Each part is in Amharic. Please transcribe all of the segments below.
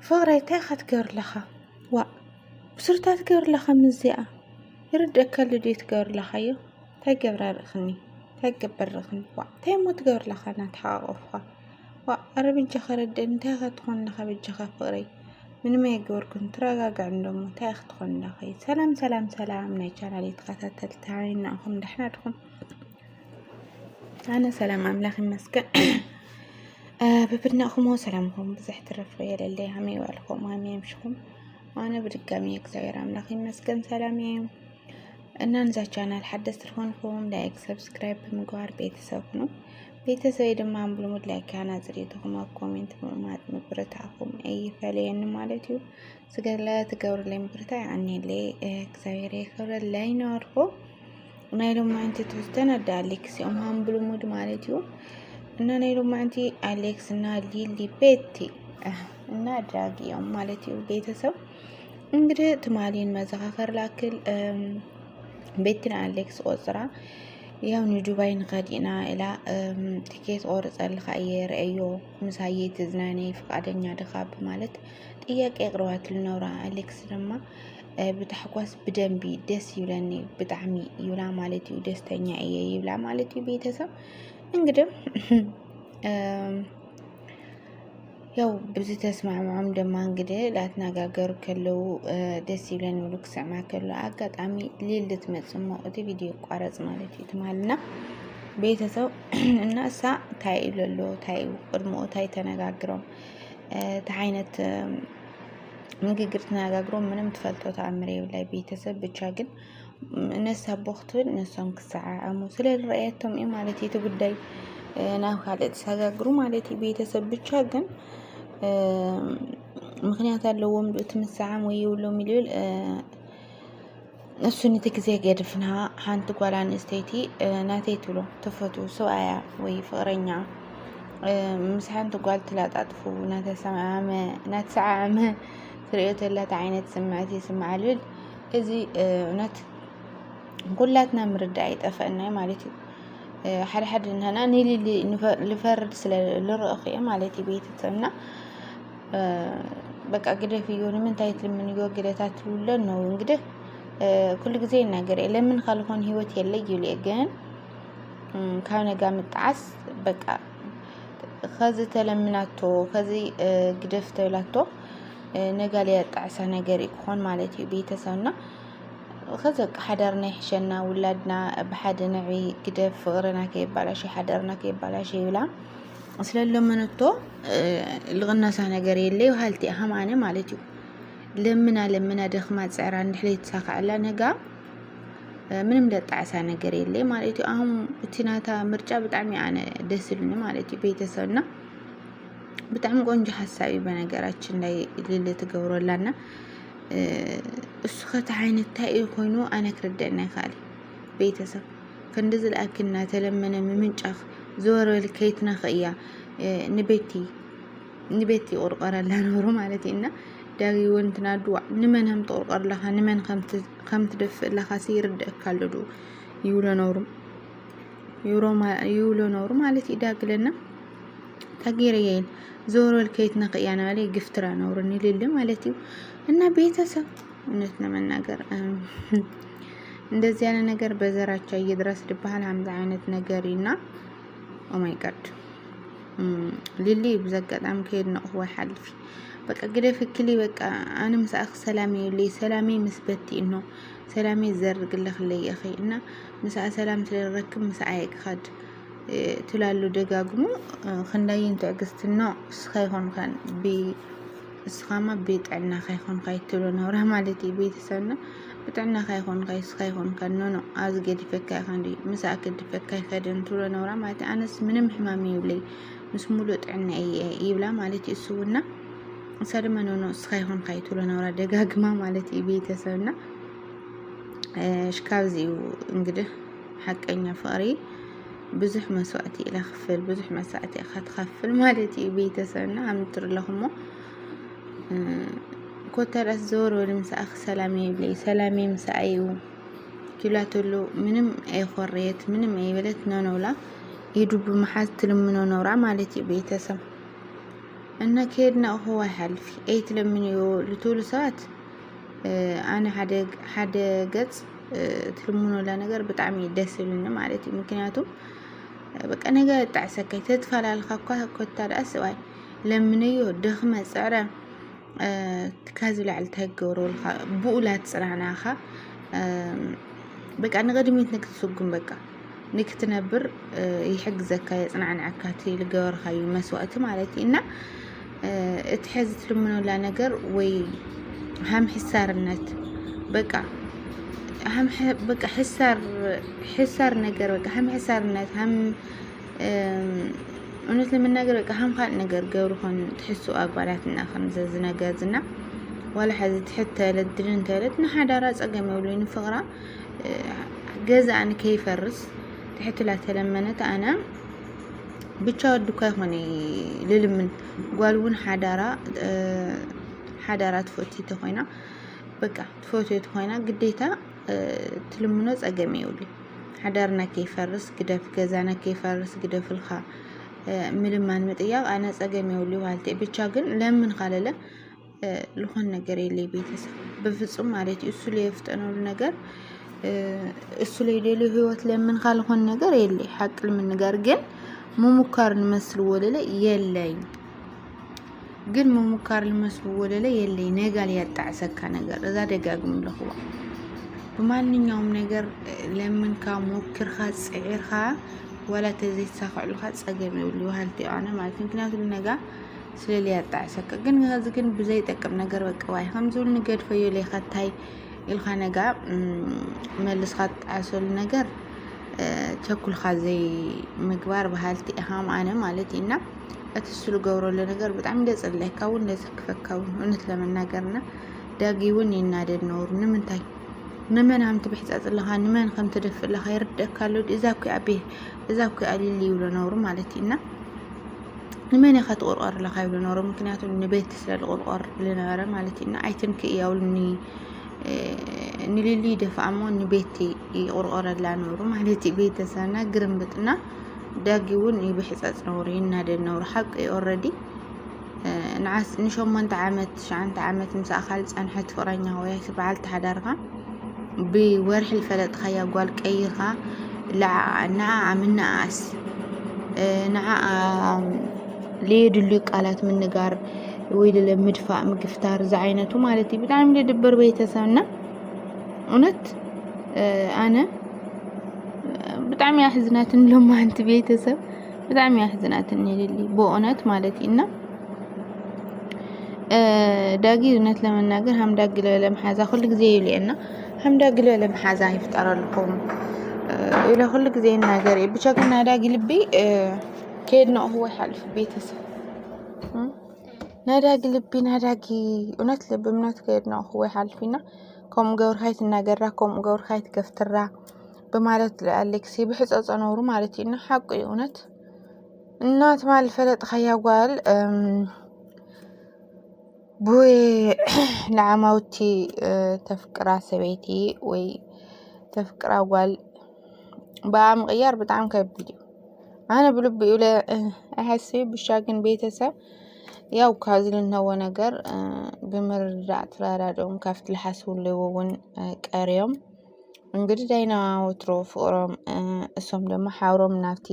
فقري تاخد كور لخا بسرتات كور لخا مزيئة يرد أكل دي تكور لخا يو تاقبر رخني تاي مو تكور لخا نتحاقفها أربي جخرد انتاخد تخون لخا بالجخا فقري من ما يقور كنت راقاق عندهم تاخد تخون لخا سلام نيجانا لي تقاتل تعاين أخم دحنا تخون أنا سلام أملاخي مسكن ببدنا أخمو سلامكم بزحت الرفقية للي همي والكم وهمي يمشكم وأنا برقامي يكسير أملاخي مسكن سلامي إن ننزل channel حدث ترخونكم لايك سبسكرايب بمقوار بيتسوكنو بيتسوي دم عم بلمود لايك أنا زريدكم أو كومنت معلومات مبرتاعكم أي فعليا مالتيو سقر لا تقور لي مبرتاع عني اللي كسير يخور اللي نوركو ونايلو ما انتي توستنا داليكس يوم هم بلمود مالتيو إن نايلو ما انتي أليكس إن اللي بيتي إن دراجي يوم مالتيو بيتسو እንግዲህ ትማሊን መዘኻኸር ላክል ቤትና አሌክስ ኦዝራ ያው ዱባይ ንኸዲና ኢላ ቲኬት ቆርጸል ኸየር አዮ ምሳዬ ትዝናኔ ፍቃደኛ ድኻብ ማለት ጥያቄ ቅርባት ልኖራ አሌክስ ደማ ብታሕጓስ በደንቢ ደስ ይብለኒ ብጣዕሚ ይብላ ማለት እዩ ደስተኛ እየ ይብላ ማለት እዩ ቤተሰብ እንግዲህ ያው ብዙ ተስማማም ደማ እንግዲህ ላትናጋገሩ ከለው ደስ ይብለን ብሎ ክሰማ ከለው አጋጣሚ ሊልት መጽሞ እቲ ቪዲዮ ቋረጽ ማለት ይትማልና ቤተሰብ እና እሳ ታይለሎ ታይ ቅድሞ ታይ ተነጋግረው ታይነት ንግግር ተነጋግረው ምንም ተፈልጦ ተአምሬ ላይ ቤተሰብ ብቻ ግን እነሳ ቦክቱን እነሱን ክሳዓሙ ስለራያቶም ማለት ጉዳይ ናው ካለት ተነጋግሩ ማለት ቤተሰብ ብቻ ግን ምክንያት አለውም ትምሳዓም ወይ ይውለው ሚሉል እሱን ተክዜ ገድፍና አንተ ጓላን ስቴቲ ናቴትሎ ተፈቱ ሰውያ ወይ ፍቅረኛ ምሳንት ጓል ተላጣጥፉ ናተሰዓመ ፍሬተላት አይነት ስማዓት ይስማዓል እዚ እውነት ኩላትና ምርዳይ ጠፈና ማለት እዩ حد هنا نيلي لفرد للرأخية مالتي بيتنا بقى قدر في يوم من تايت من يوم قدر تاتلون إنه قدر كل جزء ناقر إلا من خلقون هوت يلي يولي أجان كان قام تعس بقى خذت لمناتو خذي قدفت ولاتو نقالي تعس ناقر يكون مالتي بيتنا خذك حدرنا حشنا ولادنا بحد نعي كده فغرنا كيبالا شي حدرنا كيبالا شي ولا اصلا لما نتو الغنا سنه غري لي وحالتي اهمانه مالتي لمنا دخمات صعران دحلي تساق على نغا ምንም ለጣሳ ነገር የለ ማለት አሁን እቲናታ ምርጫ በጣም ያነ ደስልኝ ማለት ቤተሰብና በጣም ቆንጆ ሐሳቢ በነገራችን ላይ ሊል ተገውሮላና እሱ ከተዓይነት ታይ ኮይኑ አነ ክርደና ካሊ ቤተሰብ ከንደዝ ለአክና ተለመነ ምንጫኽ ዞረል ከይትና ኸያ ንቤቲ ቁርቀራላ ኖሮ ማለቴና ዳጊ ወንትና ዱዓ ንመንህም ተቁርቀር ለኻ ንመን ከምት ደፍ ለኻ ሲርድ ካልዱ ይውሎ ኖሩ ማለት ይዳግለና ታገረየን ዞሮል ከይትና ኸያና ላይ ግፍትራ ኖርኒ ሊል ማለት እዩ እና ቤተሰብ እውነት ለመናገር እንደዚህ ያለ ነገር በዘራቸው እየድረስ ድባል ሀምዛ አይነት ነገርና ኦ ማይ ጋድ ሊሊ በዘጋጣም ከሄድ ነው ወይ ሐልፊ በቃ ግደ ፍክሊ በቃ አንም ሰአኽ ሰላሜ መስበቲ ነው ሰላሜ ዘርግልህ ለይ አኺ እና ምሳ ሰላም ስለረክም ምሳ አይክኸድ ትላሉ ደጋግሙ خنداين تعجزتنا سخيهون كان سخامة بيت عنا خيهون خيتلو نورا مالتي بيت سنة بتعنا خيهون كان نونو أزجد فكاي خندي مساكد فكاي خدن تلو نورا مالتي أنا منم حمامي ولي مسمولت عنا يبلا مالتي السونا صار ما نونو سخيهون خيتلو نورا دقاق ما مالتي بيت سنة شكاوزي وانقده حق أنا فاري بزح مسواتي إلى خفل بزح مسواتي أخذ خفل مالتي بيتسنا عم تر لهم كتر الزور والمساء سلامي بلي سلامي مسايو كلاتلو منم أي خريت منم أي بلت نونولا يدوب محاز تلمنو نورا مالتي بيتسم እና ከሄድና هو حلفي ايت لمن لتول ساعات انا حد ገጽ ትልሙኖ ለነገር በጣም ይደስልኝ ማለት ምክንያቱም በቃ ነገ ጣዕሰከይ ተትፈላልካ ኮታ ዳስዋይ ለምንዩ ደኽመ ጽዕረ ካዝላዕል ተገብሩልካ ብኡላት ጽራናኻ በቃ ንቀድሚት ንክትስጉም በቃ ንክትነብር ይሕግዘካ የጽናዕናዓካቲ ልገበርካዩ መስዋዕት ማለት እና እትሕዝ ትልሙኖላ ነገር ወይ هم حسارነት በቃ حسار ነገር በቃ هم حسارነት هم እውነት ለመናገር በቃ هم خال ነገር ገብርኾን ትሕሱ አጓላትና ከምዘዝ ነገርና ወላ حዚ ትሕተለት ድንተለት ንሓዳራ ጸገም ይብሉኝ ፍቅራ ገዛን ከይፈርስ ትሕትላ ተለመነት አና ብቻ ወድኳ ይኾነ ልልምን ጓልውን ሓዳራት ፎቲ ተኾይና በቃ ፎቶ ተኾይና ግዴታ ትልምኖ ጸገም ይውሊ ሓዳርና ከይፈርስ ግደፍ ገዛና ከይፈርስ ግደፍልኻ ምልማን ምጥያቅ አነ ጸገም ይውሊ ዋልቴ ብቻ ግን ለምን ካለለ ልኾን ነገር የለይ ቤተሰብ በፍጹም ማለት እሱ ላይ የፍጠነው ነገር እሱ ላይ ሌላ ህይወት ለምን ካልሆነ ነገር የለይ ሐቅ ለምን ነገር ግን መሙከርን መስል ወለለ የለኝ ግን መሙከር ለመስል ወለለ የለኝ ነጋል ያጣሰካ ነገር እዛ ደጋግም ለኹዋ በማንኛውም ነገር ለምን ካሞክርኻ ጽዕርኻ ወላ ተዘይት ሳኸልኻ ጸገም ይውል ይዋልቲ አነ ማለት ምክንያቱም ነጋ ስለሊ ያጣሰካ ግን ጋዝ ግን ብዘይ ጠቅም ነገር በቃ ዋይ ከምዙል ንገድፈዩ ላይ ኸታይ ኢልኻ ነጋ መልስኻ ጣሰል ነገር ቸኩልኻ ዘይ ምግባር በሃልቲ አሃም አነ ማለት እና እትስሉ ገብሮ ለነገር በጣም እንደጸለይካው እንደዝክፈካው እውነት ለመናገርና ዳጊውን ይናደድ ነው ንምንታይ ነመን አምት በሕጻጽ ለኻ ነመን ከም ተደፍ ለኻ ይርደካሉ እዛኩ አቤ እዛኩ አሊሊ ይብሉ ነው ማለት እና ነመን ያኸጥቆር ለኻ ይብሉ ነው ምክንያቱም ንቤት ስለልቆር ለነበረ ማለት እና አይተንክ ያውልኒ ንሊሊ ደፋሞ ንቤት ይቆርቆር ለኖሩ ማለት ቤተሰና ግርምብጥና ዳጊውን ይብሕጻጽ ነው ይናደድ ነው ሐቅ ኦሬዲ ንዓስ ንሾመንተ ዓመት 9 ዓመት ምሳኻል ጻንሐት ፍቅረኛ ወይ ስባል ተሓዳርኻ بورح الفلت خيا قال كيرها نعم الناس نعم ليد اللي قالت من نجار ويد المدفع مقفتار زعينته مالتي بتعمل دبر بيتسنا ونت انا بتعمل حزنات لما انت بيتسب بتعمل حزنات اللي بونت مالتي إنه داقي نت لما ناقر هم داقي لما حازا خلق زي لأنه هم داقي لما حازا يفتر لكم إلى خلق زي الناقر بشكل داقي لبي كيدنا هو حلف بيتسب ناداقي لبي ناداقي ونت لب منات كيدنا هو حلفنا كم جور خايت الناقر كم جور خايت كفترة بمالت الأليكسي بحس أصنعور مالتي إنه حق يونت النات مال الفلت خيا قال بوي لعموتي تفكر سبيتي وي تفكر أول بعم غيار بتعم كبديو أنا بلبي ولا أحسي بالشاكن بيتسا ياو كازل هو نجر بمرجعت فرادهم كافت الحسول لوون كاريوم እንግዲህ ዳይና ወትሮ ፍቅሮም እሶም ደሞ ሓውሮም ናፍቲ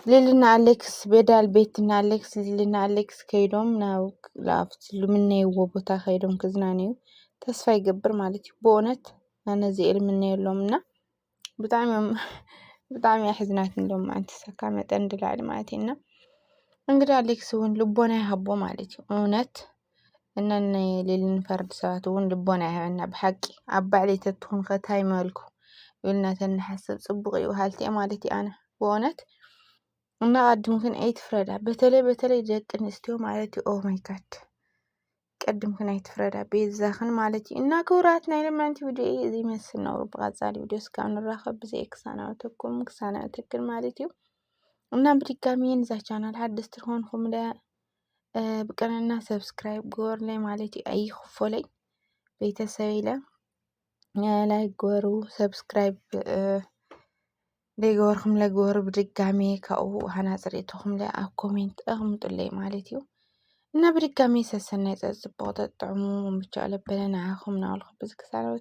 ሊልና አሌክስ ቤዳል ቤትና አሌክስ ሊልና አሌክስ ከይዶም ናው ላፍት ለምንይዎ ቦታ ከይዶም ክዝናኒዩ ተስፋ ይገብር ማለት እዩ በእውነት እነዚ ኢልምና የለውምና በጣም ያሕዝናት እንደም አንተ ሰካ መጠን ድላል ማለት እና እንግዲህ አሌክስ ወን ልቦና ያህቦ ማለት እዩ እውነት እነነ ሊልን ፈርድ ሰዓቱን ልቦና ያህና በሐቂ አባዕሊ ተትኹን ከታይ መልኩ ይልና ተንሐስብ ጽቡቅ ይውሃልቲ ማለት አና በእውነት እና ቀድም ግን አይት ፍረዳ በተለይ ደቅን እስቲዮ ማለት ኦ ማይ ጋድ ቀድም ግን አይት ፍረዳ ቤዛኽን ማለት እና ክውራት ናይ ለማንቲ ቪዲዮ እዚ መስል ነው በቃጻሊ ቪዲዮ እስካሁን ራኸብ በዘይክሳናው ተኩም ክሳናው ተክል ማለት እዩ እና በድጋሚ እንዛ ቻናል ሐዲስ ትሆንኩም بقنا سبسكرايب جور لي مالتي أي خفولي بيتسويلة لايك جورو سبسكرايب لي جوركم لجور بدقامي كأو هنا زريتهم لا كومنت أغمض اللي مالتيو እና ብድጋሚ ሰሰናይ ፀጥ ፅቡቅ ተጥዕሙ ብቻ ለበለ ንዓኹም ናበልኩ ብዝክሳለወት